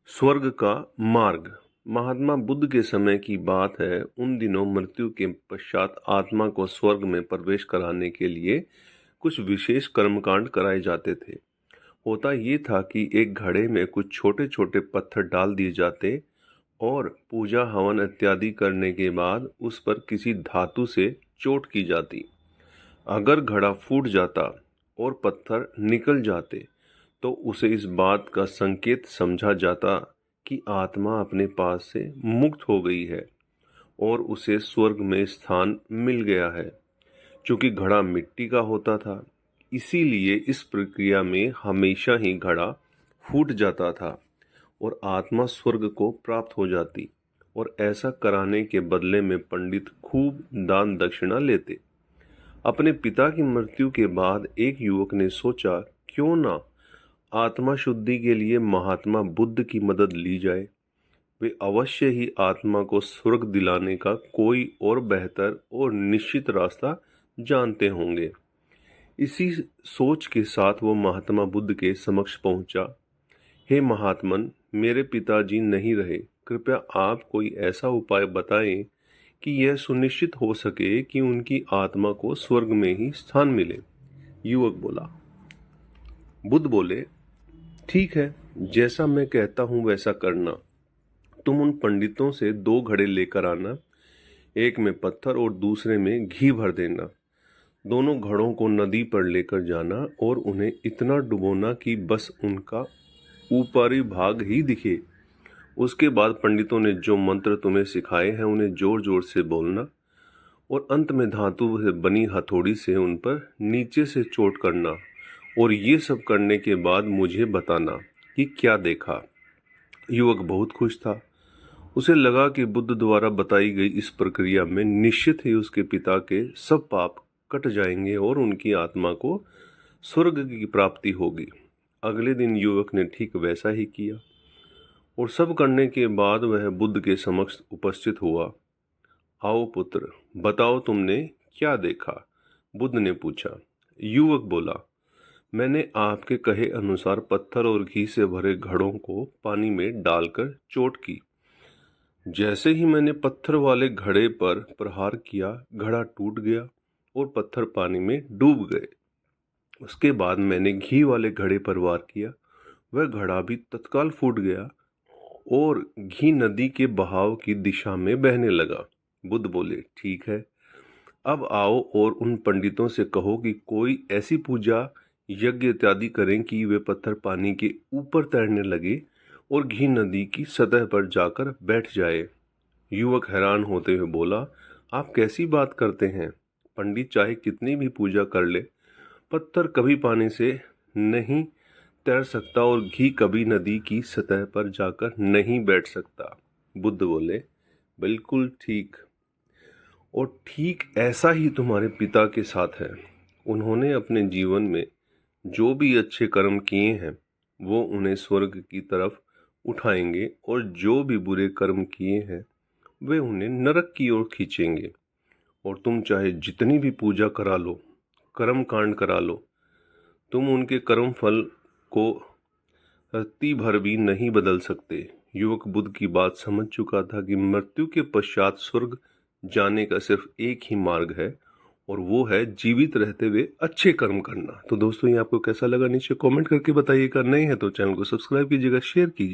स्वर्ग का मार्ग। महात्मा बुद्ध के समय की बात है। उन दिनों मृत्यु के पश्चात आत्मा को स्वर्ग में प्रवेश कराने के लिए कुछ विशेष कर्मकांड कराए जाते थे। होता ये था कि एक घड़े में कुछ छोटे छोटे पत्थर डाल दिए जाते और पूजा हवन इत्यादि करने के बाद उस पर किसी धातु से चोट की जाती। अगर घड़ा फूट जाता और पत्थर निकल जाते तो उसे इस बात का संकेत समझा जाता कि आत्मा अपने पास से मुक्त हो गई है और उसे स्वर्ग में स्थान मिल गया है। क्योंकि घड़ा मिट्टी का होता था, इसीलिए इस प्रक्रिया में हमेशा ही घड़ा फूट जाता था और आत्मा स्वर्ग को प्राप्त हो जाती। और ऐसा कराने के बदले में पंडित खूब दान दक्षिणा लेते। अपने पिता की मृत्यु के बाद एक युवक ने सोचा, क्यों ना आत्मा शुद्धि के लिए महात्मा बुद्ध की मदद ली जाए। वे अवश्य ही आत्मा को स्वर्ग दिलाने का कोई और बेहतर और निश्चित रास्ता जानते होंगे। इसी सोच के साथ वो महात्मा बुद्ध के समक्ष पहुंचा। हे महात्मन, मेरे पिताजी नहीं रहे, कृपया आप कोई ऐसा उपाय बताएं कि यह सुनिश्चित हो सके कि उनकी आत्मा को स्वर्ग में ही स्थान मिले। युवक बोला। बुद्ध बोले, ठीक है, जैसा मैं कहता हूं वैसा करना। तुम उन पंडितों से 2 घड़े लेकर आना, एक में पत्थर और दूसरे में घी भर देना। दोनों घड़ों को नदी पर लेकर जाना और उन्हें इतना डुबोना कि बस उनका ऊपरी भाग ही दिखे। उसके बाद पंडितों ने जो मंत्र तुम्हें सिखाए हैं उन्हें जोर जोर से बोलना और अंत में धातु से बनी हथौड़ी से उन पर नीचे से चोट करना। और ये सब करने के बाद मुझे बताना कि क्या देखा। युवक बहुत खुश था। उसे लगा कि बुद्ध द्वारा बताई गई इस प्रक्रिया में निश्चित ही उसके पिता के सब पाप कट जाएंगे और उनकी आत्मा को स्वर्ग की प्राप्ति होगी। अगले दिन युवक ने ठीक वैसा ही किया और सब करने के बाद वह बुद्ध के समक्ष उपस्थित हुआ। आओ पुत्र, बताओ तुमने क्या देखा? बुद्ध ने पूछा। युवक बोला, मैंने आपके कहे अनुसार पत्थर और घी से भरे घड़ों को पानी में डालकर चोट की। जैसे ही मैंने पत्थर वाले घड़े पर प्रहार किया, घड़ा टूट गया और पत्थर पानी में डूब गए। उसके बाद मैंने घी वाले घड़े पर वार किया, वह घड़ा भी तत्काल फूट गया और घी नदी के बहाव की दिशा में बहने लगा। बुद्ध बोले, ठीक है, अब आओ और उन पंडितों से कहो कि कोई ऐसी पूजा यज्ञ इत्यादि करें कि वे पत्थर पानी के ऊपर तैरने लगे और घी नदी की सतह पर जाकर बैठ जाए। युवक हैरान होते हुए बोला, आप कैसी बात करते हैं? पंडित चाहे कितनी भी पूजा कर ले, पत्थर कभी पानी से नहीं तैर सकता और घी कभी नदी की सतह पर जाकर नहीं बैठ सकता। बुद्ध बोले, बिल्कुल ठीक। और ठीक ऐसा ही तुम्हारे पिता के साथ है। उन्होंने अपने जीवन में जो भी अच्छे कर्म किए हैं वो उन्हें स्वर्ग की तरफ उठाएंगे और जो भी बुरे कर्म किए हैं वे उन्हें नरक की ओर खींचेंगे। और तुम चाहे जितनी भी पूजा करा लो, कर्म कांड करा लो, तुम उनके कर्म फल को रत्ती भर भी नहीं बदल सकते। युवक बुद्ध की बात समझ चुका था कि मृत्यु के पश्चात स्वर्ग जाने का सिर्फ एक ही मार्ग है और वो है जीवित रहते हुए अच्छे कर्म करना। तो दोस्तों, ये आपको कैसा लगा नीचे कमेंट करके बताइएगा। नए हैं तो चैनल को सब्सक्राइब कीजिएगा, शेयर कीजिए।